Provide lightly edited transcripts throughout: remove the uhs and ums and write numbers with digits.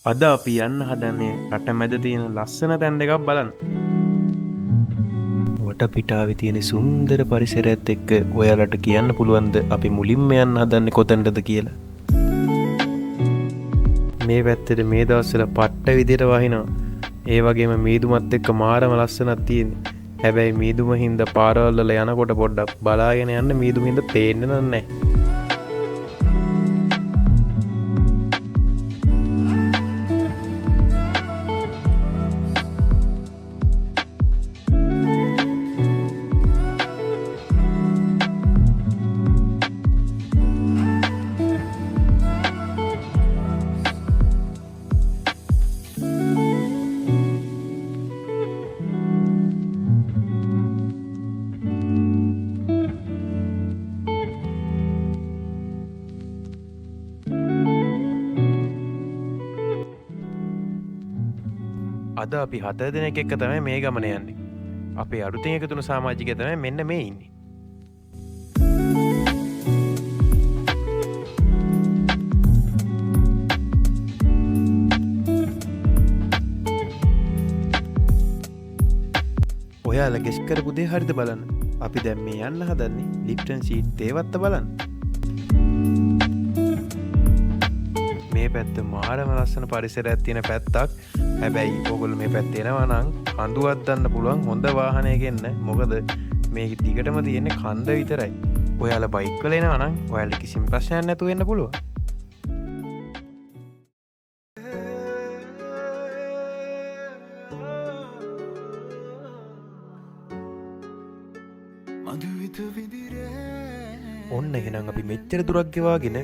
අද අපි යන්න හදන්නේ රට මැද තියෙන ලස්සන තැන් දෙකක් බලන්න. වටපිටාවේ තියෙන සුන්දර පරිසරයත් එක්ක ඔයාලට කියන්න පුළුවන්ද අපි මුලින්ම යන්න හදන්නේ කොතැනටද කියලා? මේ පැත්තේ මේ දවස්වල පට්ට විදියට වහිනවා. ඒ වගේම මීදුමත් එක්ක මාරම ලස්සනක් තියෙන්නේ. හැබැයි මීදුම හින්දා පාරවල් වල යනකොට පොඩ්ඩක් බලාගෙන යන්න මීදුම හින්දා පේන්නේ නැහැ. අද අපි 4 දෙනෙක් එක්ක තමයි මේ ගමන යන්නේ. අපේ අලුතෙන් එකතු වුණු සමාජිකයා තමයි මෙන්න මේ ඉන්නේ. ඔයාලා ගෙස් කරපු දේ හරිද බලන්න. අපි දැන් මේ යන්න හදන්නේ ලිප්ටන් සීට් තේවත්ත බලන්න. මේ පැත්ත මාරම ලස්සන පරිසරයක් තියෙන පැත්තක්. හැබැයි ඕගොල්ලෝ මේ පැත්තේ එනවා නම් කඳුවක් දාන්න පුළුවන් හොඳ වාහනයක එන්න. මොකද මේක දිගටම තියෙන්නේ කන්ද විතරයි. ඔයාලා බයික් වල එනවා නම් ඔයාලට කිසිම ප්‍රශ්නයක් නැතුව එන්න පුළුවන්. ඔන්න එහෙනම් අපි මෙච්චර දුරක් ගෙවාගෙන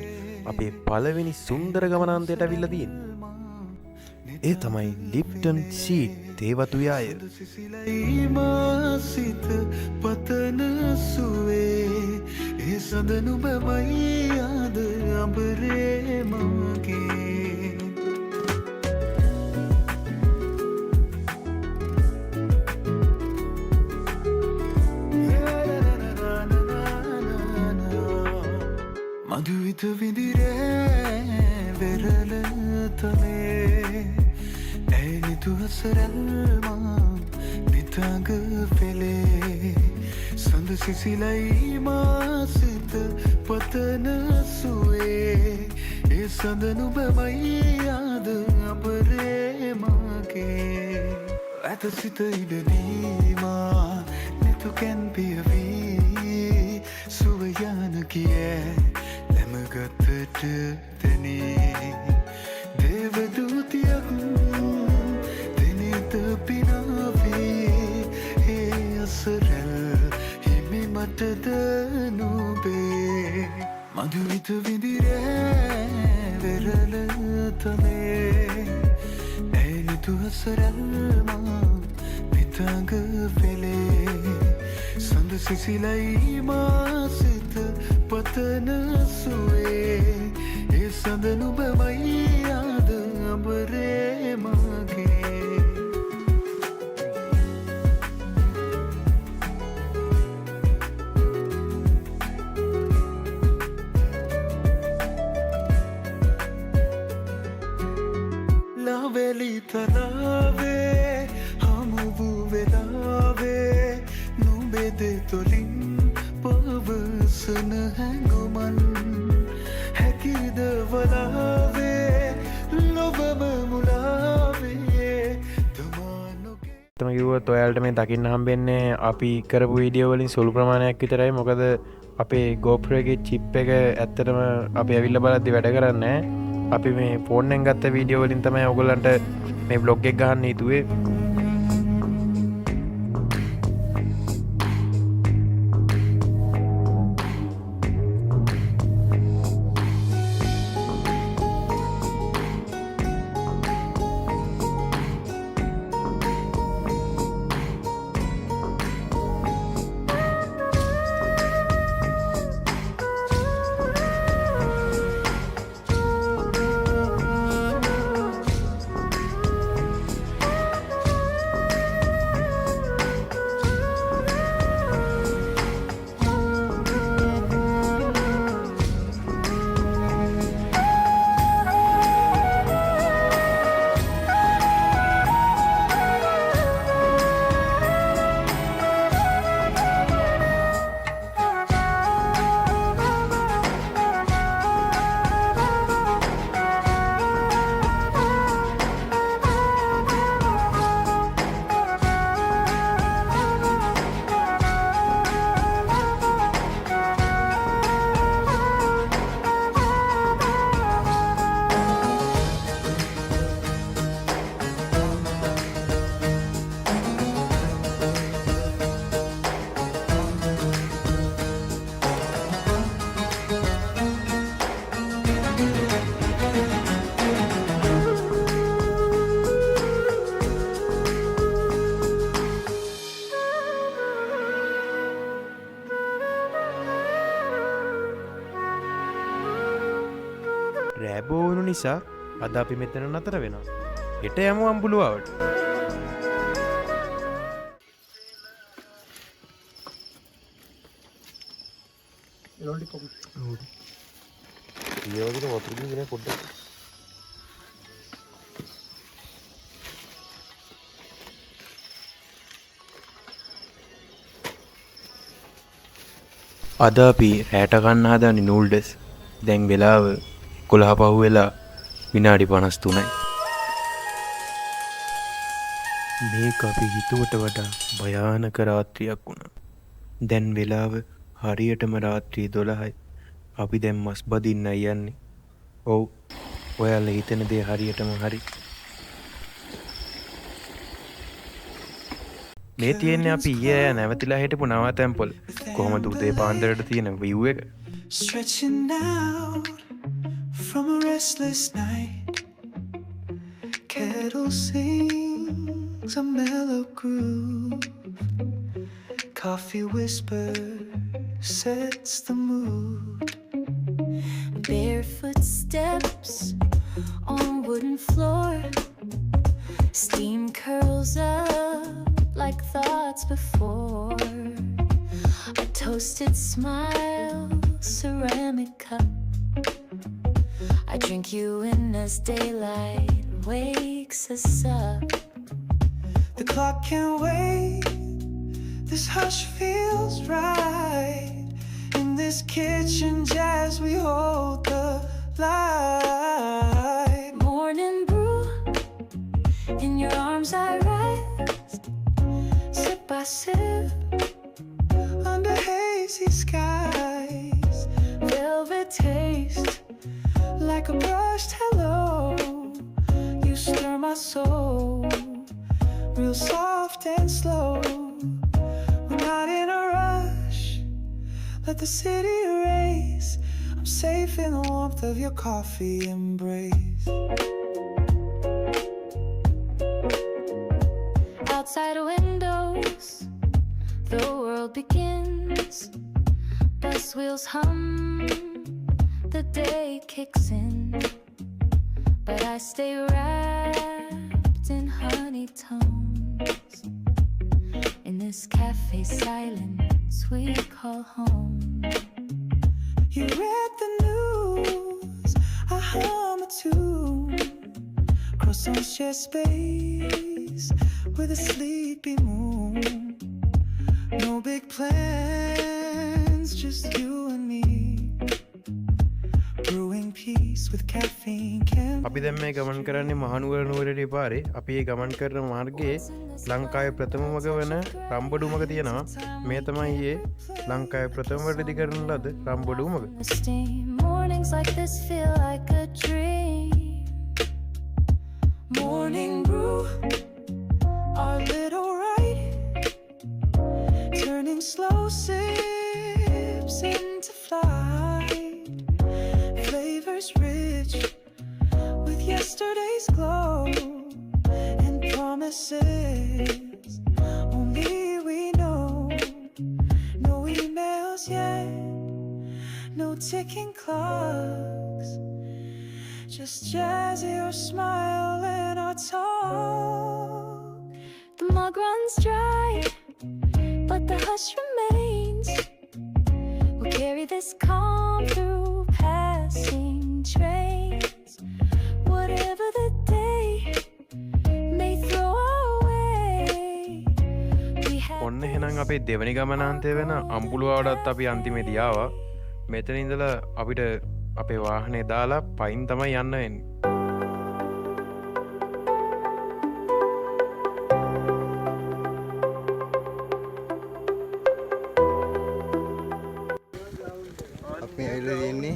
අපේ පළවෙනි සුන්දර ගමනාන්තයට අවිල්ලා තියෙන්නේ. ඒ තමයි ලිප්ටන් සීට් තේවතු යාය. සිත පතන සුවේ ඒ සඳනු බවයි ආද අඹරේ මගේ මధుවිත විදිරේ වෙරළ තලේ ඇනිතු හසරල්මා නිතඟ පෙළේ සඳ සිසිලයි මාසිත පතන සුවේ ඒ සඳ නුබමයි ආද අපරේ මගේ ඇත සිත ඉඩදීමා නිතුකැන් පියවී සුවයාන කියේ ගතට තැනේ දේවදූතියක් දෙනෙත පිනාවේ ඒ අසරැල් හිමි මටද නුබේ මధుවිත විදිරේ වෙරළ තලේ ඇනිතු අසරැල්මා නිතඟ පෙළේ සඳ සිසිලයි මාසිත පතන සුවේ ඒ සඳ නුබමයි ආද අඹරේ මගේ ලවැලි තලාවේ හමුවූ වෙලාවේ නුබෙදෙ තොලින් පවසන හැඟුමන් හැකිද වලාවේ ලොබම මුලාවේ තමානොගේ තම කිව්වොත් ඔයාලට මේ දකින්න හම්බෙන්නේ අපි කරපු වීඩියෝ වලින් සුළු ප්‍රමාණයක් විතරයි. මොකද අපේ GoPro එකේ chip එක ඇත්තටම අපි ඇවිල්ලා බලද්දි වැඩ කරන්නේ නැහැ. අපි මේ ෆෝන් එකෙන් ගත්ත වීඩියෝ වලින් තමයි ඔයගොල්ලන්ට මේ vlog එක ගන්න හිතුවේ. නිසා අද අපි මෙතන නතර වෙනවා. හෙට යමු අම්බුලුවාවට. අද අපි රෑට කන්න හදන්නේ නූල්ඩස්. දැන් වෙලාව 11 පහු වෙලා විනාඩි 53යි. මේක අපි හිතුවට වඩා භයානක රාත්‍රියක් වුණා. දැන් වෙලාව හරියටම රාත්‍රී 12යි. අපි දැන් මස් බදින්නයි යන්නේ. ඔව්. ඔයාලා හිතන දේ හරියටම හරි. මේ තියෙන්නේ අපි ඊයේ නැවතිලා හිටපු නවතැන්පොළ. කොහොමද උදේ පාන්දරට තියෙන view එක? Stretching out from a restless night. Kettle sings a mellow groove. Coffee whisper sets the mood. Barefoot steps on wooden floor. Steam curls up like thoughts before. A toasted smile, ceramic cup. I drink you in as daylight wakes us up. The clock can't wait. This hush feels right. In this kitchen jazz we hold the light. Morning brew, in your arms I rest. Sip by sip, Under hazy skies, velvet taste. like a brushed hello. You stir my soul, real soft and slow. We're not in a rush, let the city erase. I'm safe in the warmth of your coffee embrace. Outside windows, the world begins. Bus wheels hum, the day kicks in. But I stay wrapped in honey tones. In this cafe silence we call home. You read the news, I hum a tune. Croissants share space with a sleepy moon. No big plans, just you and me. Brewing peace with caffeine can අපි දැන් මේ ගමන් කරන්නේ මහනුවර නුවරට පාරේ. අපි මේ ගමන් කරන මාර්ගයේ ලංකාවේ ප්‍රථම මග වන රම්බඩු මග තියෙනවා. මේ තමයි ඊයේ ලංකාවේ ප්‍රථම වැඩි කරන ලද රම්බඩු මග. Steam mornings like this feel like a dream. morning brew, our little rite, turning slow sips into flight. Flavors rich with yesterday's glow and promises only we know. No emails yet, no ticking clocks, just jazz, your smile and our talk. The mug runs dry, but the hush remains. We'll carry this calm through passing trains. Whatever the day may throw our way, we have ඔන්න එහෙනම් අපේ දෙවනි ගමනාන්තය වෙන අම්බුලුවාවටත් අපි අන්තිමේදී ආවා. මෙතන ඉඳලා අපිට අපේ වාහනේ දාලා පයින් තමයි යන්න වෙන්නේ. අපි ඇවිල්ලා තියෙන්නේ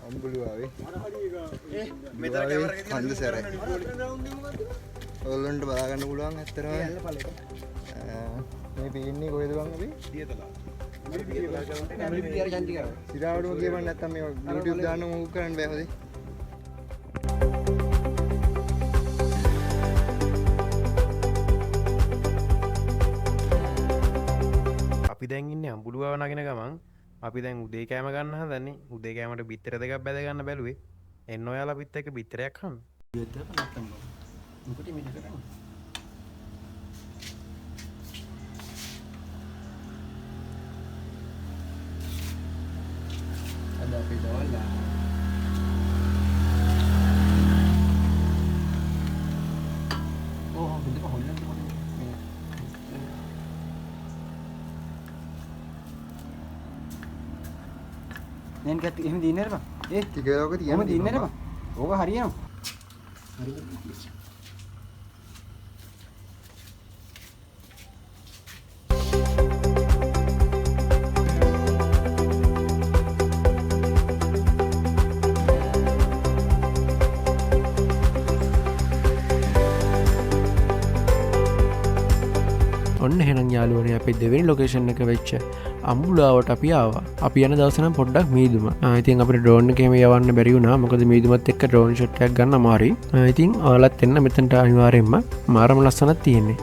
අම්බුලුවාවේ. හන්ද සැරයි. ඔයගොල්ලන්ට බලා ගන්න පුළුවන් ඇත්තටම. මේ පේන්නේ කොහෙද බං අපි? දියතලා. සිරාවටම කියපන් නැත්තම් මේ YouTube දාන්න මොකක් කරන්න බෑ හොදේ. අපි දැන් ඉන්නේ අම්බුලුවාව නගින ගමන් අපි දැන් උදේ කෑම ගන්න හදන්නේ. උදේ කෑමට බිත්තර දෙකක් බැද ගන්න බැලුවේ. එන්න ඔයාලා පිත් එක බිත්තරයක් හම් මොකට මේක කරන්නේ? අද අපි දවල්ලා ඕ බින්දක හොල්ලන්න දැන් කත් එහෙම දින්නේ නේද බං? ටික වෙලාවක තියන්න එහෙම දින්නේ නේද බං? ඕක හරියනවා. ඔන්න එහෙනම් යාළුවනේ අපේ දෙවෙනි ලොකේෂන් එක වෙච්ච අම්බුලාවට අපි ආවා. අපි යන දවස් නම් පොඩ්ඩක් මීදුම. ඉතින් අපිට ඩ්‍රෝන් එකේම යවන්න බැරි වුණා. මොකද මීදුමත් එක්ක ඩ්‍රෝන් ෂොට් එකක් ගන්න අමාරුයි. ඉතින් ඔයාලත් එන්න මෙතනට අනිවාර්යෙන්ම මාරම ලස්සනක් තියෙන්නේ.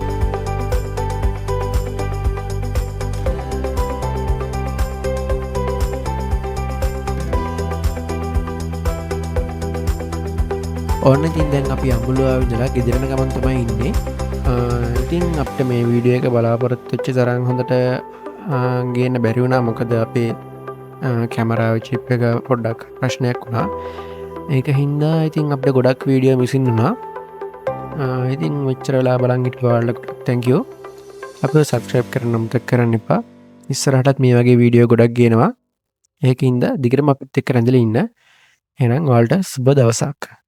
ඔන්න ඉතින් දැන් අපි අම්බුලාව ඉඳලා ගෙදරන ගමන් තමයි ඉන්නේ. ඉතින් අපිට මේ වීඩියෝ එක බලාපොරොත්තු වෙච්ච තරම් හොඳට ගේන්න බැරි වුණා. මොකද අපේ කැමරාවේ චිප් එක පොඩ්ඩක් ප්‍රශ්නයක් වුණා. ඒක හින්දා ඉතින් අපිට ගොඩක් වීඩියෝ මිසින් වුණා. ඉතින් මෙච්චර වෙලා බලන් හිටපු ඔයාලට thank you. අපිව subscribe කරන්න අමතක කරන්න එපා. ඉස්සරහටත් මේ වගේ වීඩියෝ ගොඩක් ගේනවා. ඒකින්ද දිගටම අපිත් එක්ක රැඳිලා ඉන්න. එහෙනම් ඔයාලට සුබ දවසක්.